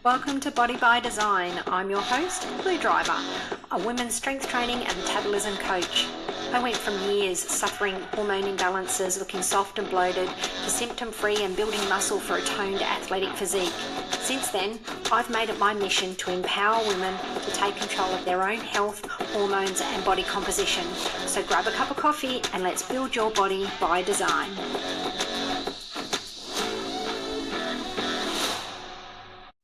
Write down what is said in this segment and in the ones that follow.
Welcome to Body by Design. I'm your host, Blue Driver, a women's strength training and metabolism coach. I went from years suffering hormone imbalances, looking soft and bloated, to symptom-free and building muscle for a toned athletic physique. Since then, I've made it my mission to empower women to take control of their own health, hormones and body composition. So grab a cup of coffee and let's build your body by design.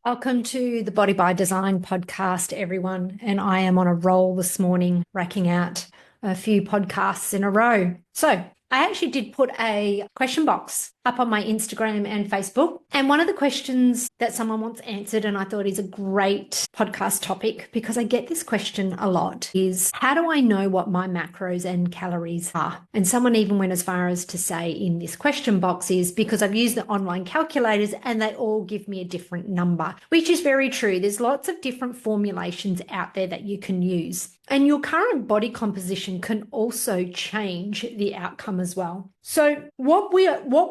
Welcome to the Body by Design podcast, everyone. And I am on a roll this morning, racking out a few podcasts in a row. So I actually did put a question box up on my Instagram and Facebook. And one of the questions that someone wants answered, and I thought is a great podcast topic because I get this question a lot, is how do I know what my macros and calories are? And someone even went as far as to say in this question box is because I've used the online calculators and they all give me a different number, which is very true. There's lots of different formulations out there that you can use. And your current body composition can also change the outcome as well. So what we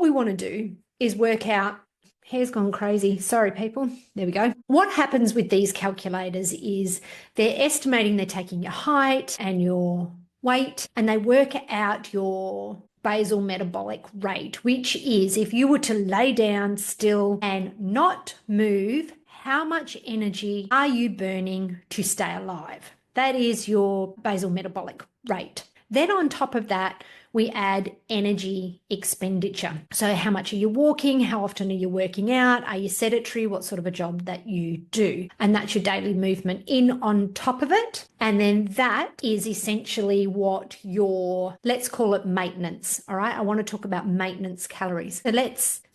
want to do is work out, hair's gone crazy. Sorry, people. There we go. What happens with these calculators is they're estimating, they're taking your height and your weight, and they work out your basal metabolic rate, which is if you were to lay down still and not move, how much energy are you burning to stay alive? That is your basal metabolic rate. Then on top of that, we add energy expenditure. So how much are you walking? How often are you working out? Are you sedentary? What sort of a job that you do? And that's your daily movement in on top of it. And then that is essentially what your, let's call it maintenance. All right. I want to talk about maintenance calories.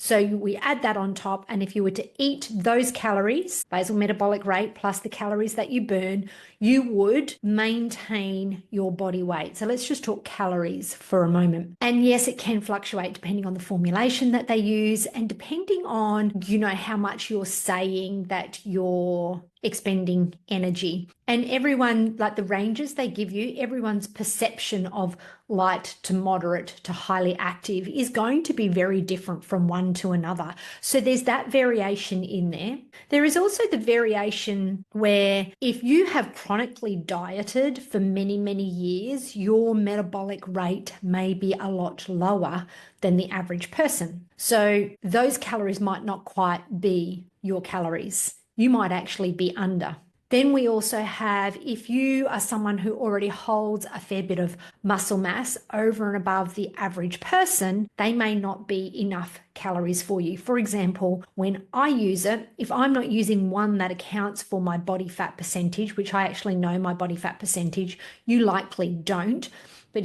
So we add that on top. And if you were to eat those calories, basal metabolic rate plus the calories that you burn, you would maintain your body weight. So let's just talk calories for a moment. And yes, it can fluctuate depending on the formulation that they use and depending on, how much you're saying that you're expending energy. And everyone, like the ranges they give you, everyone's perception of light to moderate to highly active is going to be very different from one to another. So there's that variation in there. There is also the variation where if you have chronically dieted for many, many years, your metabolic rate may be a lot lower than the average person. So those calories might not quite be your calories. You might actually be under. Then we also have, if you are someone who already holds a fair bit of muscle mass over and above the average person, they may not be enough calories for you. For example, when I use it, if I'm not using one that accounts for my body fat percentage, which I actually know my body fat percentage, you likely don't. But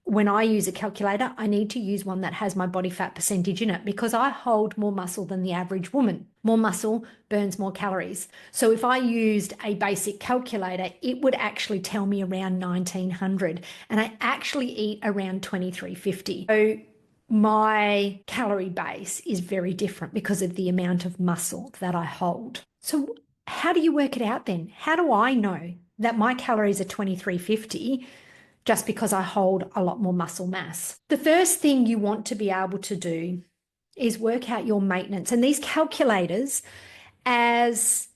when I use a calculator, I need to use one that has my body fat percentage in it because I hold more muscle than the average woman. More muscle burns more calories. So if I used a basic calculator, it would actually tell me around 1900 and I actually eat around 2350. So my calorie base is very different because of the amount of muscle that I hold. So how do you work it out then? How do I know that my calories are 2350 just because I hold a lot more muscle mass? The first thing you want to be able to do is work out your maintenance. And these calculators, as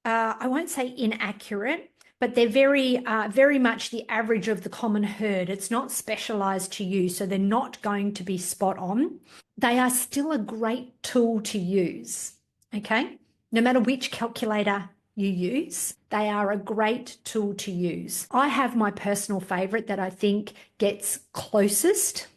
I won't say inaccurate, but they're very much the average of the common herd. It's not specialized to you, so they're not going to be spot on. They are still a great tool to use, okay? No matter which calculator you use, they are a great tool to use. I have my personal favorite that I think gets closest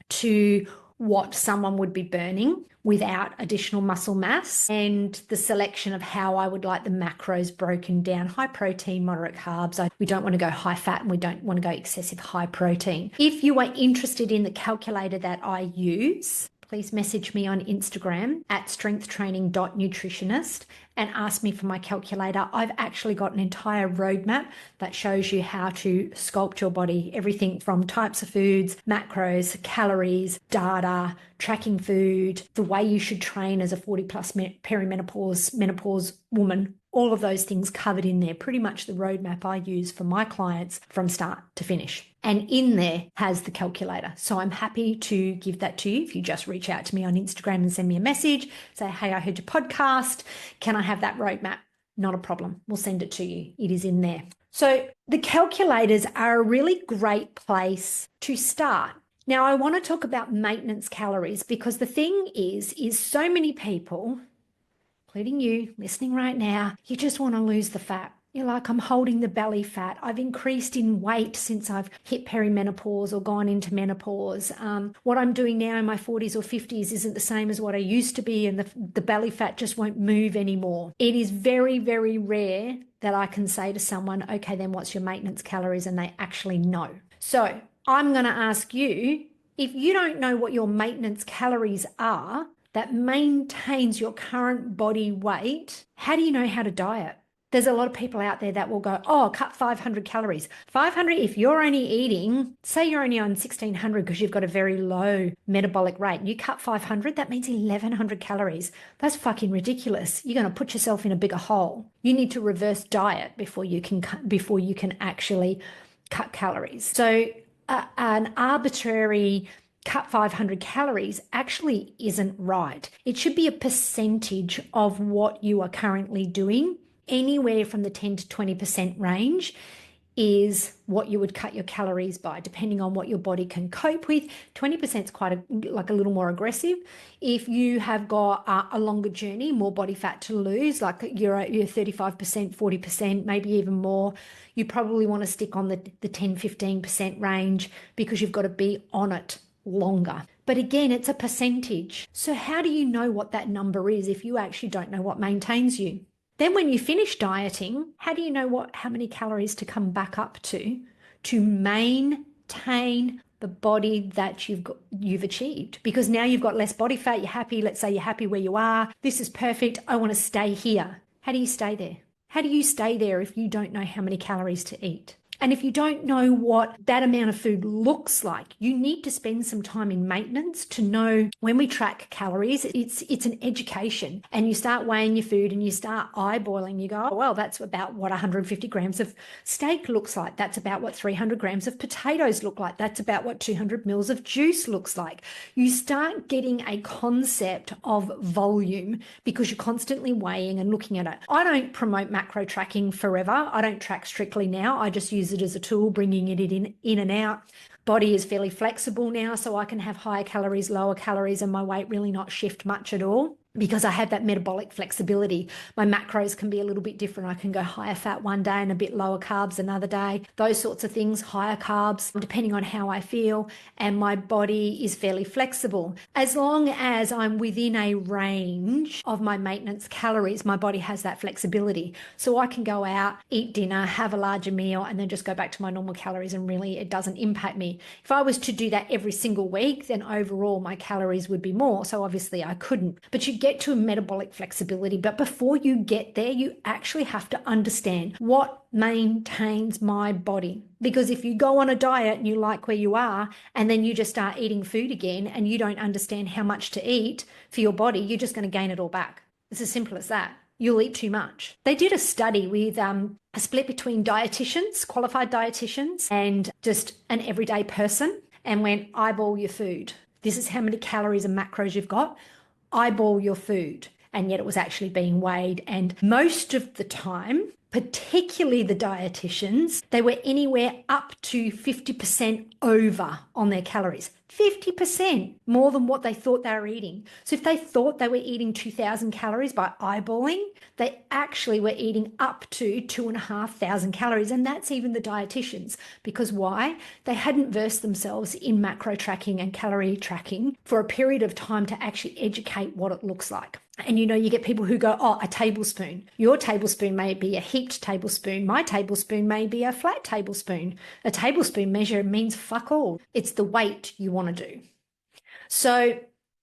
to what someone would be burning without additional muscle mass, and the selection of how I would like the macros broken down: high protein, moderate carbs. We don't want to go high fat and we don't want to go excessive high protein. If you are interested in the calculator that I use, please message me on Instagram at strengthtraining.nutritionist and ask me for my calculator. I've actually got an entire roadmap that shows you how to sculpt your body, everything from types of foods, macros, calories, data, tracking food, the way you should train as a 40 plus menopause woman, all of those things covered in there, pretty much the roadmap I use for my clients from start to finish. And in there has the calculator. So I'm happy to give that to you if you just reach out to me on Instagram and send me a message, say, hey, I heard your podcast. Can I have that roadmap? Not a problem. We'll send it to you. It is in there. So the calculators are a really great place to start. Now, I want to talk about maintenance calories because the thing is so many people, including you listening right now, you just want to lose the fat. You're like, I'm holding the belly fat. I've increased in weight since I've hit perimenopause or gone into menopause. What I'm doing now in my 40s or 50s isn't the same as what I used to be, and the belly fat just won't move anymore. It is very, very rare that I can say to someone, okay, then what's your maintenance calories? And they actually know. So I'm going to ask you, if you don't know what your maintenance calories are that maintains your current body weight, how do you know how to diet? There's a lot of people out there that will go, oh, cut 500 calories. 500, if you're only eating, say you're only on 1600 because you've got a very low metabolic rate, you cut 500, that means 1100 calories. That's fucking ridiculous. You're going to put yourself in a bigger hole. You need to reverse diet before you can actually cut calories. So an arbitrary cut 500 calories actually isn't right. It should be a percentage of what you are currently doing. Anywhere from the 10 to 20% range is what you would cut your calories by, depending on what your body can cope with. 20% is quite a little more aggressive. If you have got a longer journey, more body fat to lose, like you're 35%, 40%, maybe even more, you probably want to stick on the 10, 15% range because you've got to be on it longer. But again, it's a percentage. So how do you know what that number is if you actually don't know what maintains you? Then when you finish dieting, how do you know how many calories to come back up to maintain the body that you've achieved? Because now you've got less body fat, you're happy. Let's say you're happy where you are. This is perfect. I want to stay here. How do you stay there? How do you stay there if you don't know how many calories to eat? And if you don't know what that amount of food looks like, you need to spend some time in maintenance to know when we track calories, it's an education. And you start weighing your food and you start eyeballing, you go, oh, well, that's about what 150 grams of steak looks like. That's about what 300 grams of potatoes look like. That's about what 200 mils of juice looks like. You start getting a concept of volume because you're constantly weighing and looking at it. I don't promote macro tracking forever. I don't track strictly now. I just use it as a tool, bringing it in and out. Body is fairly flexible now, so I can have higher calories, lower calories, and my weight really not shift much at all because I have that metabolic flexibility. My macros can be a little bit different. I can go higher fat one day and a bit lower carbs another day. Those sorts of things, higher carbs, depending on how I feel, and my body is fairly flexible. As long as I'm within a range of my maintenance calories, my body has that flexibility. So I can go out, eat dinner, have a larger meal, and then just go back to my normal calories, and really it doesn't impact me. If I was to do that every single week, then overall my calories would be more. So obviously I couldn't. But you get to a metabolic flexibility. But before you get there, you actually have to understand what maintains my body. Because if you go on a diet and you like where you are, and then you just start eating food again and you don't understand how much to eat for your body, you're just going to gain it all back. It's as simple as that. You'll eat too much. They did a study with a split between dietitians, qualified dietitians, and just an everyday person, and went, eyeball your food. This is how many calories and macros you've got. Eyeball your food. And yet it was actually being weighed. And most of the time, particularly the dietitians, they were anywhere up to 50% over on their calories. 50% more than what they thought they were eating. So if they thought they were eating 2,000 calories by eyeballing, they actually were eating up to 2,500 calories. And that's even the dietitians. Because why? They hadn't versed themselves in macro tracking and calorie tracking for a period of time to actually educate what it looks like. And you get people who go, oh, a tablespoon. Your tablespoon may be a heaped tablespoon. My tablespoon may be a flat tablespoon. A tablespoon measure means fuck all. It's the weight you want to do. So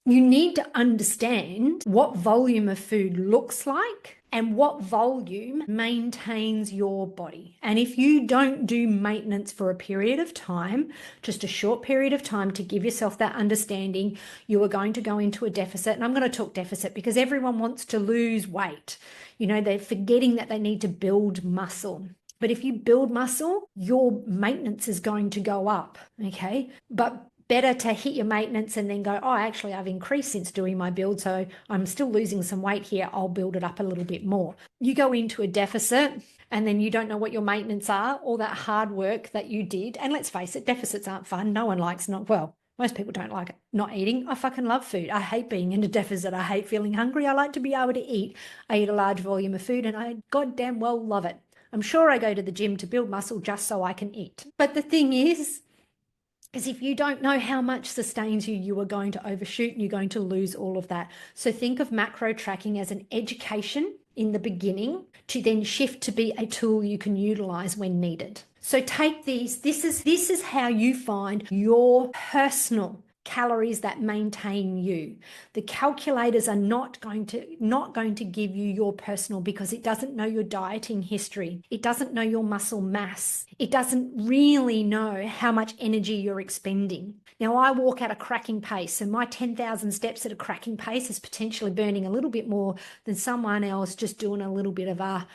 you need to understand what volume of food looks like and what volume maintains your body. And if you don't do maintenance for a period of time, just a short period of time to give yourself that understanding, you are going to go into a deficit. And I'm going to talk deficit because everyone wants to lose weight. You know, they're forgetting that they need to build muscle. But if you build muscle, your maintenance is going to go up, okay? But better to hit your maintenance and then go, oh, actually, I've increased since doing my build, so I'm still losing some weight here. I'll build it up a little bit more. You go into a deficit and then you don't know what your maintenance are, all that hard work that you did. And let's face it, deficits aren't fun. No one likes most people don't like it. Not eating. I fucking love food. I hate being in a deficit. I hate feeling hungry. I like to be able to eat. I eat a large volume of food and I goddamn well love it. I'm sure I go to the gym to build muscle just so I can eat. But the thing is if you don't know how much sustains you, you are going to overshoot and you're going to lose all of that. So think of macro tracking as an education in the beginning to then shift to be a tool you can utilize when needed. So take these. This is how you find your personal calories that maintain you. The calculators are not going to give you your personal because it doesn't know your dieting history. It doesn't know your muscle mass. It doesn't really know how much energy you're expending. Now, I walk at a cracking pace, and my 10,000 steps at a cracking pace is potentially burning a little bit more than someone else just doing a little bit of a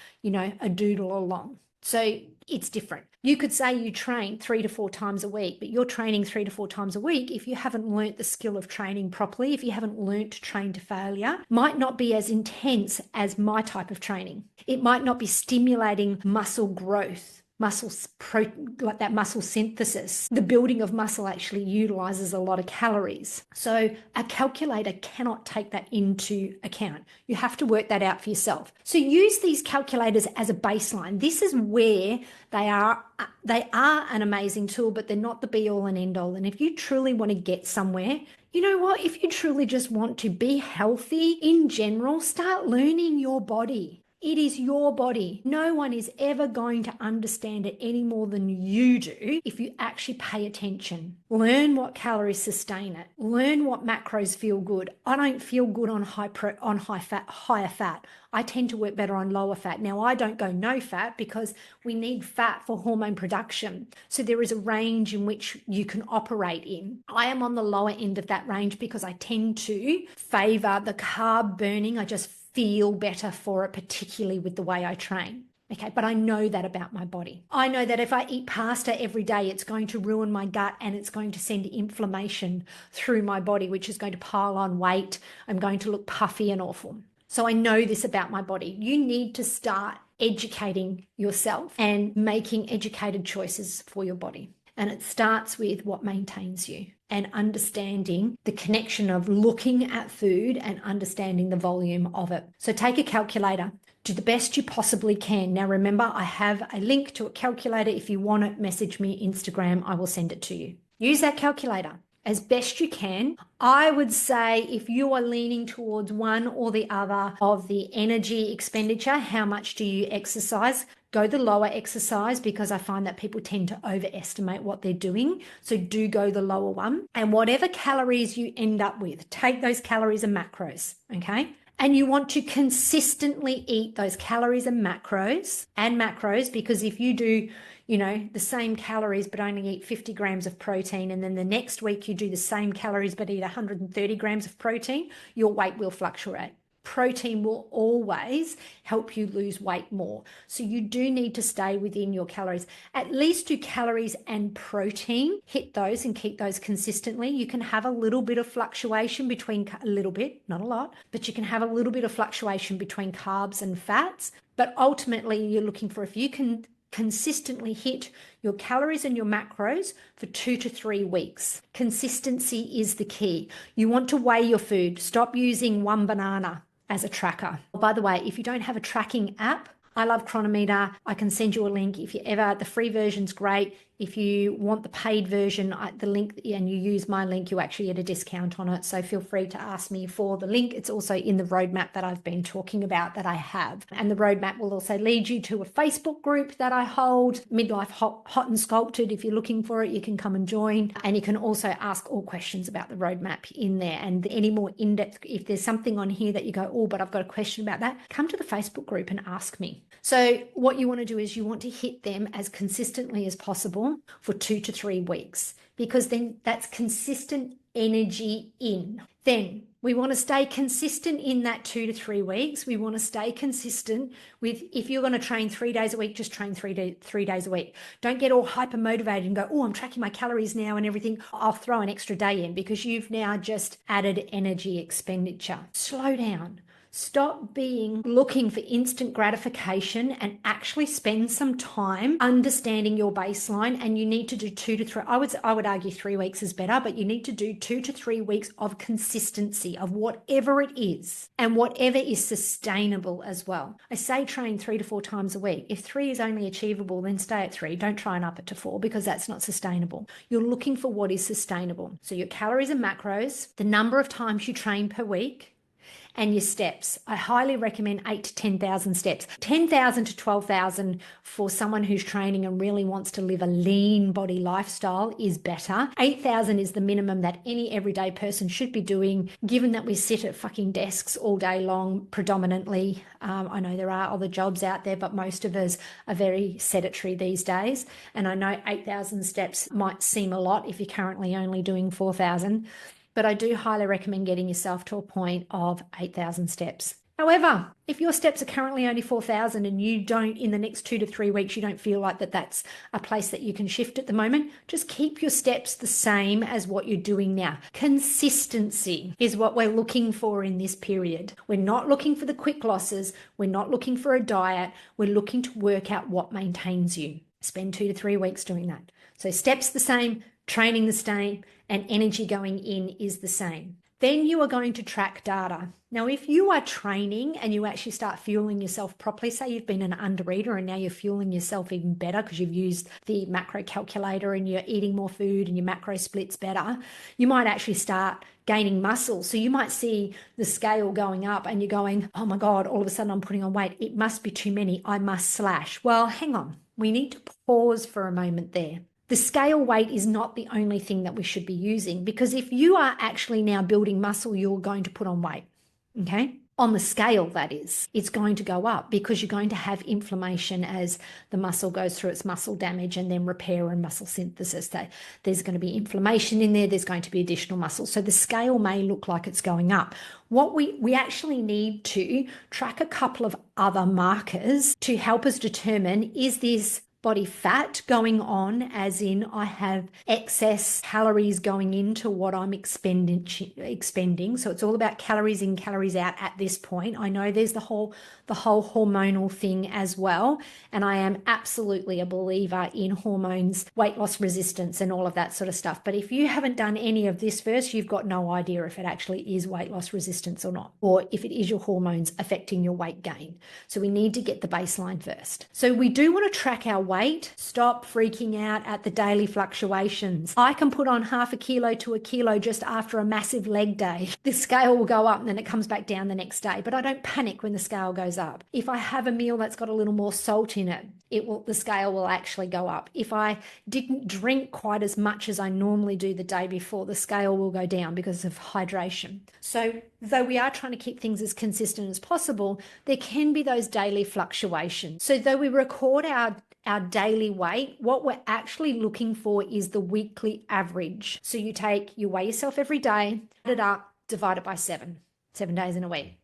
doodle along. So it's different. You could say you train 3 to 4 times a week, but you're training 3 to 4 times a week. If you haven't learnt the skill of training properly, if you haven't learnt to train to failure, might not be as intense as my type of training. It might not be stimulating muscle growth, like that muscle synthesis. The building of muscle actually utilizes a lot of calories. So a calculator cannot take that into account. You have to work that out for yourself. So use these calculators as a baseline. This is where they are an amazing tool, but they're not the be all and end all. And if you truly want to get somewhere, you know what? If you truly just want to be healthy in general, start learning your body. It is your body. No one is ever going to understand it any more than you do if you actually pay attention. Learn what calories sustain it. Learn what macros feel good. I don't feel good on higher fat. I tend to work better on lower fat. Now, I don't go no fat because we need fat for hormone production. So there is a range in which you can operate in. I am on the lower end of that range because I tend to favor the carb burning. I just feel better for it, particularly with the way I train. Okay, but I know that about my body. I know that if I eat pasta every day, it's going to ruin my gut and it's going to send inflammation through my body, which is going to pile on weight. I'm going to look puffy and awful. So I know this about my body. You need to start educating yourself and making educated choices for your body. And it starts with what maintains you and understanding the connection of looking at food and understanding the volume of it. So take a calculator, do the best you possibly can. Now, remember, I have a link to a calculator. If you want it, message me Instagram. I will send it to you. Use that calculator as best you can. I would say if you are leaning towards one or the other of the energy expenditure, how much do you exercise? Go the lower exercise because I find that people tend to overestimate what they're doing. So do go the lower one. And whatever calories you end up with, take those calories and macros, okay? And you want to consistently eat those calories and macros because if you do, the same calories but only eat 50 grams of protein, and then the next week you do the same calories but eat 130 grams of protein, your weight will fluctuate. Protein will always help you lose weight more. So you do need to stay within your calories. At least do calories and protein, hit those and keep those consistently. You can have a little bit of fluctuation between, a little bit, not a lot, but you can have a little bit of fluctuation between carbs and fats. But ultimately you're looking for, if you can consistently hit your calories and your macros for 2 to 3 weeks. Consistency is the key. You want to weigh your food. Stop using one banana as a tracker. By the way, if you don't have a tracking app, I love Chronometer. I can send you a link if you ever, the free version's great. If you want the paid version, the link, and you use my link, you actually get a discount on it. So feel free to ask me for the link. It's also in the roadmap that I've been talking about that I have. And the roadmap will also lead you to a Facebook group that I hold, Midlife Hot and Sculpted. If you're looking for it, you can come and join. And you can also ask all questions about the roadmap in there. And any more in-depth, if there's something on here that you go, oh, but I've got a question about that, come to the Facebook group and ask me. So what you want to do is you want to hit them as consistently as possible for 2 to 3 weeks, because then that's consistent energy in. Then we want to stay consistent in that 2 to 3 weeks. We want to stay consistent with, if you're going to train 3 days a week, just train 3 days a week. Don't get all hyper motivated and go, oh, I'm tracking my calories now and everything. I'll throw an extra day in, because you've now just added energy expenditure. Slow down. Stop looking for instant gratification and actually spend some time understanding your baseline. And you need to do 2 to 3. I would argue 3 weeks is better, but you need to do 2 to 3 weeks of consistency of whatever it is, and whatever is sustainable as well. I say train 3 to 4 times a week. If 3 is only achievable, then stay at 3. Don't try and up it to 4, because that's not sustainable. You're looking for what is sustainable. So your calories and macros, the number of times you train per week, and your steps. I highly recommend 8 to 10,000 steps. 10,000 to 12,000 for someone who's training and really wants to live a lean body lifestyle is better. 8,000 is the minimum that any everyday person should be doing, given that we sit at fucking desks all day long predominantly. I know there are other jobs out there, but most of us are very sedentary these days. And I know 8,000 steps might seem a lot if you're currently only doing 4,000. But I do highly recommend getting yourself to a point of 8,000 steps. However, if your steps are currently only 4,000 and you don't, in the next 2 to 3 weeks, you don't feel like that's a place that you can shift at the moment, just keep your steps the same as what you're doing now. Consistency is what we're looking for in this period. We're not looking for the quick losses. We're not looking for a diet. We're looking to work out what maintains you. Spend 2 to 3 weeks doing that. So steps the same, training the same, and energy going in is the same. Then you are going to track data. Now, if you are training and you actually start fueling yourself properly, say you've been an under-eater and now you're fueling yourself even better because you've used the macro calculator and you're eating more food and your macro splits better, you might actually start gaining muscle. So you might see the scale going up and you're going, oh my God, all of a sudden I'm putting on weight. It must be too many. I must slash. Well, hang on. We need to pause for a moment there. The scale weight is not the only thing that we should be using, because if you are actually now building muscle, you're going to put on weight, okay? On the scale, that is, it's going to go up because you're going to have inflammation as the muscle goes through its muscle damage and then repair and muscle synthesis. There's going to be inflammation in there. There's going to be additional muscle. So the scale may look like it's going up. What we actually need to track a couple of other markers to help us determine, is this body fat going on, as in I have excess calories going into what I'm expending. So it's all about calories in, calories out at this point. I know there's the whole hormonal thing as well. And I am absolutely a believer in hormones, weight loss resistance and all of that sort of stuff. But if you haven't done any of this first, you've got no idea if it actually is weight loss resistance or not, or if it is your hormones affecting your weight gain. So we need to get the baseline first. So we do want to track our weight. Stop freaking out at the daily fluctuations. I can put on 0.5 kilo to 1 kilo just after a massive leg day. The scale will go up and then it comes back down the next day, but I don't panic when the scale goes up. If I have a meal that's got a little more salt in it, the scale will actually go up. If I didn't drink quite as much as I normally do the day before, the scale will go down because of hydration. So though we are trying to keep things as consistent as possible, there can be those daily fluctuations. So though we record our daily weight, what we're actually looking for is the weekly average. So you weigh yourself every day, add it up, divide it by 7 days in a week.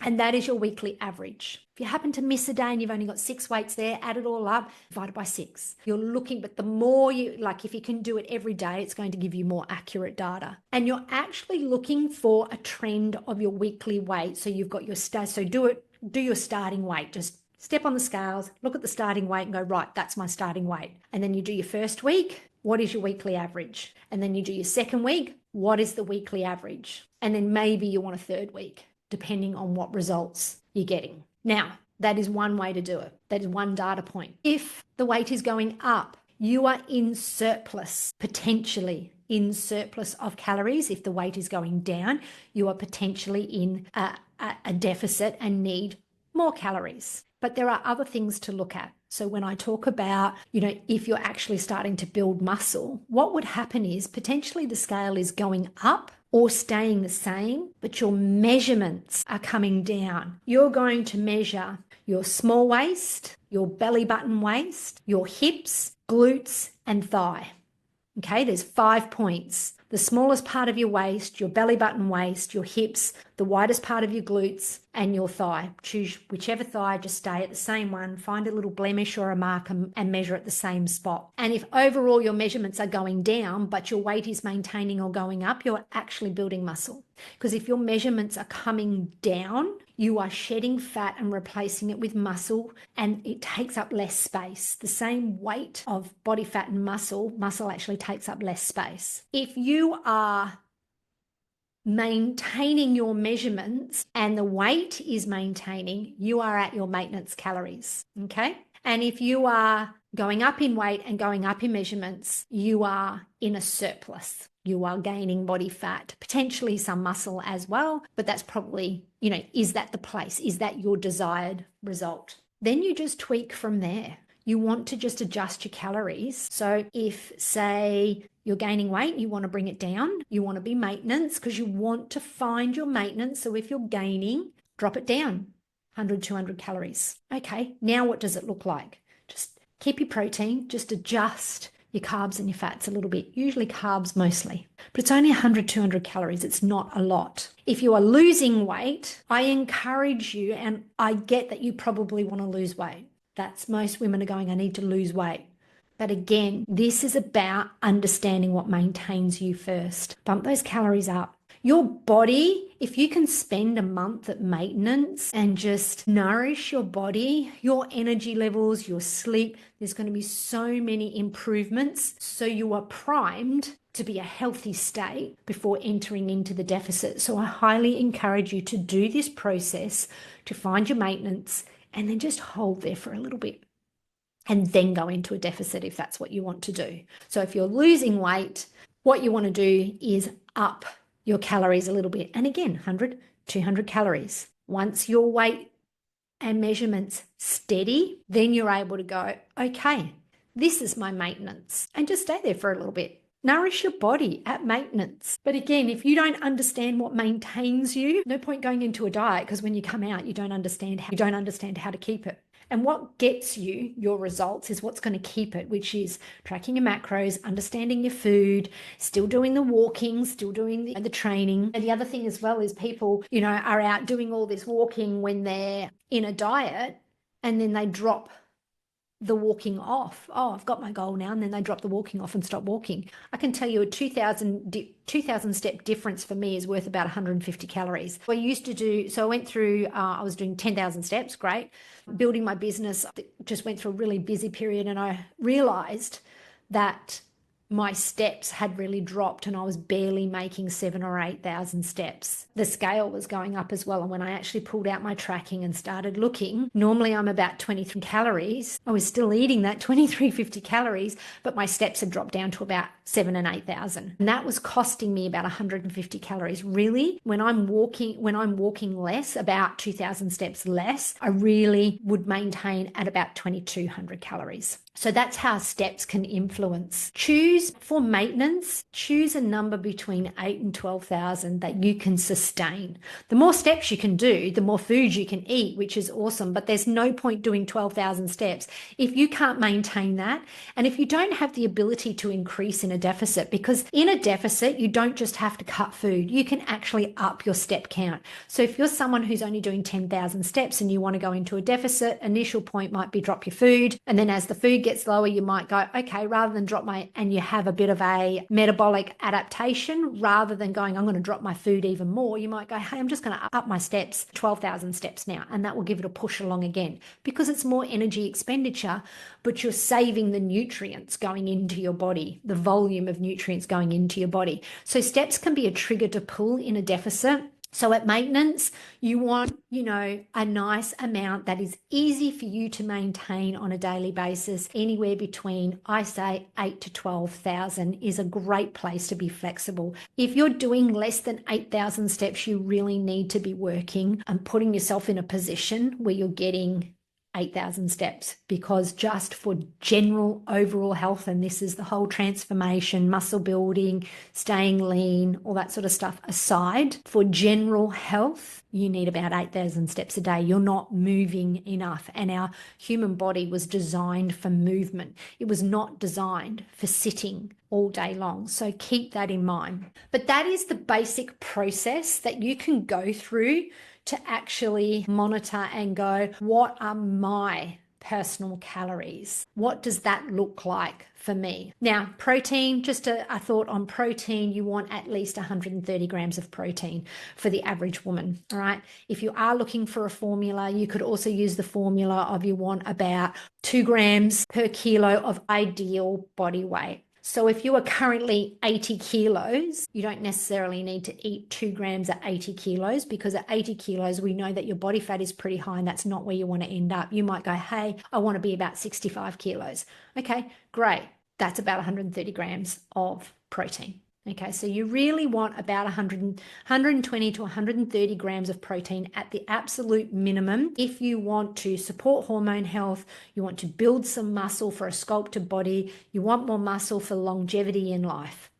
And that is your weekly average. If you happen to miss a day and you've only got 6 weights there, add it all up, divide it by 6. You're looking, but the more if you can do it every day, it's going to give you more accurate data. And you're actually looking for a trend of your weekly weight. So you've got do your starting weight. Just step on the scales, look at the starting weight and go, right, that's my starting weight. And then you do your first week, what is your weekly average? And then you do your second week, what is the weekly average? And then maybe you want a third week, depending on what results you're getting. Now, that is one way to do it. That is one data point. If the weight is going up, you are in surplus, potentially in surplus of calories. If the weight is going down, you are potentially in a deficit and need more calories. But there are other things to look at. So when I talk about, if you're actually starting to build muscle, what would happen is potentially the scale is going up or staying the same, but your measurements are coming down. You're going to measure your small waist, your belly button waist, your hips, glutes, and thigh. Okay, there's 5 points. The smallest part of your waist, your belly button waist, your hips, the widest part of your glutes, and your thigh. Choose whichever thigh, just stay at the same one, find a little blemish or a mark and measure at the same spot. And if overall your measurements are going down, but your weight is maintaining or going up, you're actually building muscle. Because if your measurements are coming down, you are shedding fat and replacing it with muscle, and it takes up less space. The same weight of body fat and muscle actually takes up less space. If you are maintaining your measurements and the weight is maintaining, you are at your maintenance calories, okay? And if you are going up in weight and going up in measurements, you are in a surplus. You are gaining body fat, potentially some muscle as well, but that's probably, is that the place? Is that your desired result? Then you just tweak from there. You want to just adjust your calories. So if, say, you're gaining weight, you want to bring it down, you want to be maintenance because you want to find your maintenance. So if you're gaining, drop it down, 100, 200 calories. Okay, now what does it look like? Just keep your protein, just adjust your carbs and your fats a little bit, usually carbs mostly, but it's only 100, 200 calories. It's not a lot. If you are losing weight, I encourage you, and I get that you probably want to lose weight. That's most women are going, I need to lose weight. But again, this is about understanding what maintains you first. Bump those calories up. Your body, if you can spend a month at maintenance and just nourish your body, your energy levels, your sleep, there's going to be so many improvements. So you are primed to be a healthy state before entering into the deficit. So I highly encourage you to do this process to find your maintenance and then just hold there for a little bit and then go into a deficit if that's what you want to do. So if you're losing weight, what you want to do is up your calories a little bit. And again, 100, 200 calories. Once your weight and measurements steady, then you're able to go, okay, this is my maintenance, and just stay there for a little bit. Nourish your body at maintenance. But again, if you don't understand what maintains you, no point going into a diet, because when you come out, you don't understand how to keep it. And what gets you your results is what's going to keep it, which is tracking your macros, understanding your food, still doing the walking, still doing the training. And the other thing as well is people, are out doing all this walking when they're in a diet, and then they drop the walking off. Oh, I've got my goal now. And then they drop the walking off and stop walking. I can tell you a 2,000 step difference for me is worth about 150 calories. I went through, I was doing 10,000 steps, great. Building my business, just went through a really busy period, and I realized that my steps had really dropped and I was barely making 7,000 or 8,000 steps. The scale was going up as well. And when I actually pulled out my tracking and started looking, normally I'm about 23 calories. I was still eating that 2350 calories, but my steps had dropped down to about 7,000 and 8,000. And that was costing me about 150 calories. Really, when I'm walking less, about 2,000 steps less, I really would maintain at about 2,200 calories. So that's how steps can influence. For maintenance, choose a number between 8,000 and 12,000 that you can sustain. The more steps you can do, the more food you can eat, which is awesome, but there's no point doing 12,000 steps if you can't maintain that. And if you don't have the ability to increase in a deficit, because in a deficit, you don't just have to cut food, you can actually up your step count. So if you're someone who's only doing 10,000 steps and you want to go into a deficit, initial point might be drop your food. And then as the food gets lower, you might go, okay, rather than and you have a bit of a metabolic adaptation, rather than going, I'm going to drop my food even more, you might go, hey, I'm just going to up my steps, 12,000 steps now. And that will give it a push along again, because it's more energy expenditure, but you're saving the nutrients going into your body, the volume of nutrients going into your body. So steps can be a trigger to pull in a deficit. So at maintenance, you want, a nice amount that is easy for you to maintain on a daily basis. Anywhere between, I say, 8 to 12,000 is a great place to be flexible. If you're doing less than 8,000 steps, you really need to be working and putting yourself in a position where you're getting 8,000 steps, because just for general overall health, and this is the whole transformation, muscle building, staying lean, all that sort of stuff aside, for general health, you need about 8,000 steps a day. You're not moving enough. And our human body was designed for movement. It was not designed for sitting all day long. So keep that in mind. But that is the basic process that you can go through to actually monitor and go, what are my personal calories? What does that look like for me? Now, protein, just a thought on protein, you want at least 130 grams of protein for the average woman, all right? If you are looking for a formula, you could also use the formula of you want about 2 grams per kilo of ideal body weight. So if you are currently 80 kilos, you don't necessarily need to eat 2 grams at 80 kilos, because at 80 kilos, we know that your body fat is pretty high and that's not where you want to end up. You might go, hey, I want to be about 65 kilos. Okay, great. That's about 130 grams of protein. Okay, so you really want about 120 to 130 grams of protein at the absolute minimum if you want to support hormone health, you want to build some muscle for a sculpted body, you want more muscle for longevity in life.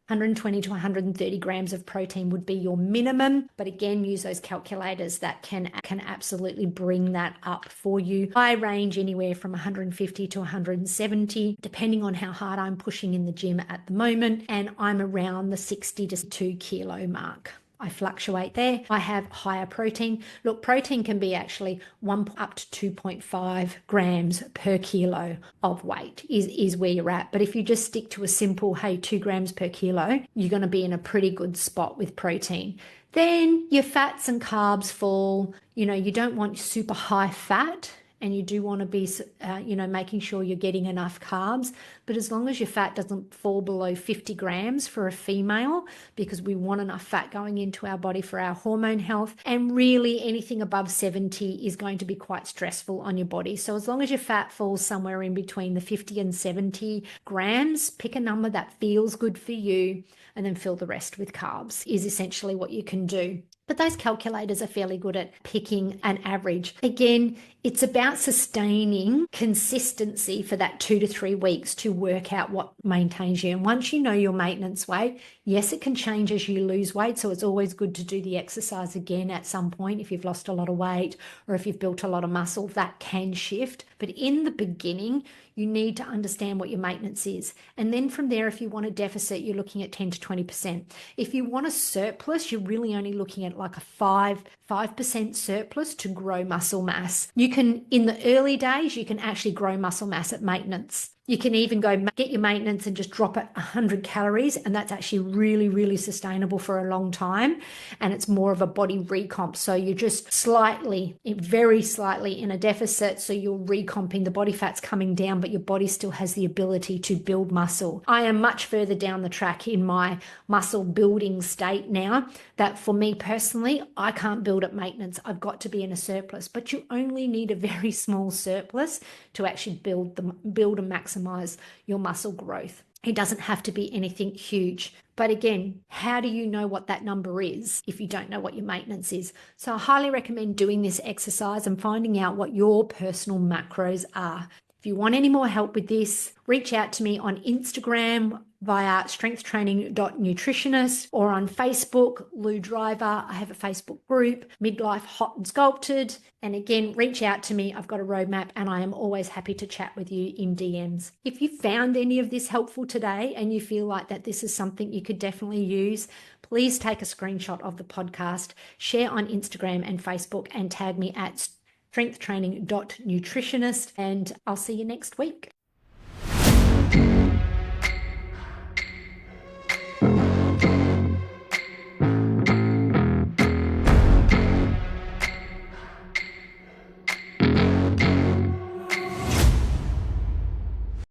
120 to 130 grams of protein would be your minimum, but again, use those calculators that can absolutely bring that up for you. I range anywhere from 150 to 170, depending on how hard I'm pushing in the gym at the moment, and I'm around the 60 to 2 kilo mark. I fluctuate there. I have higher protein. Look, protein can be actually 1 up to 2.5 grams per kilo of weight is where you're at. But if you just stick to a simple, hey, 2 grams per kilo, you're going to be in a pretty good spot with protein. Then your fats and carbs fall. You don't want super high fat, and you do want to be, making sure you're getting enough carbs. But as long as your fat doesn't fall below 50 grams for a female, because we want enough fat going into our body for our hormone health, and really anything above 70 is going to be quite stressful on your body. So as long as your fat falls somewhere in between the 50 and 70 grams, pick a number that feels good for you, and then fill the rest with carbs is essentially what you can do. But those calculators are fairly good at picking an average. Again, it's about sustaining consistency for that 2 to 3 weeks to work out what maintains you. And once you know your maintenance weight, yes, it can change as you lose weight. So it's always good to do the exercise again at some point. If you've lost a lot of weight or if you've built a lot of muscle, that can shift. But in the beginning, you need to understand what your maintenance is. And then from there, if you want a deficit, you're looking at 10 to 20%. If you want a surplus, you're really only looking at like a 5% surplus to grow muscle mass. You can, in the early days, you can actually grow muscle mass at maintenance. You can even go get your maintenance and just drop it 100 calories. And that's actually really, really sustainable for a long time. And it's more of a body recomp. So you're just very slightly in a deficit. So you're recomping, the body fat's coming down, but your body still has the ability to build muscle. I am much further down the track in my muscle building state now that for me personally, I can't build at maintenance. I've got to be in a surplus, but you only need a very small surplus to actually build and maximize your muscle growth. It doesn't have to be anything huge. But again, how do you know what that number is if you don't know what your maintenance is? So I highly recommend doing this exercise and finding out what your personal macros are. If you want any more help with this, reach out to me on Instagram via strengthtraining.nutritionist or on Facebook, Lou Driver. I have a Facebook group, Midlife Hot and Sculpted. And again, reach out to me. I've got a roadmap and I am always happy to chat with you in DMs. If you found any of this helpful today and you feel like that this is something you could definitely use, please take a screenshot of the podcast, share on Instagram and Facebook, and tag me at strengthtraining.nutritionist. And I'll see you next week.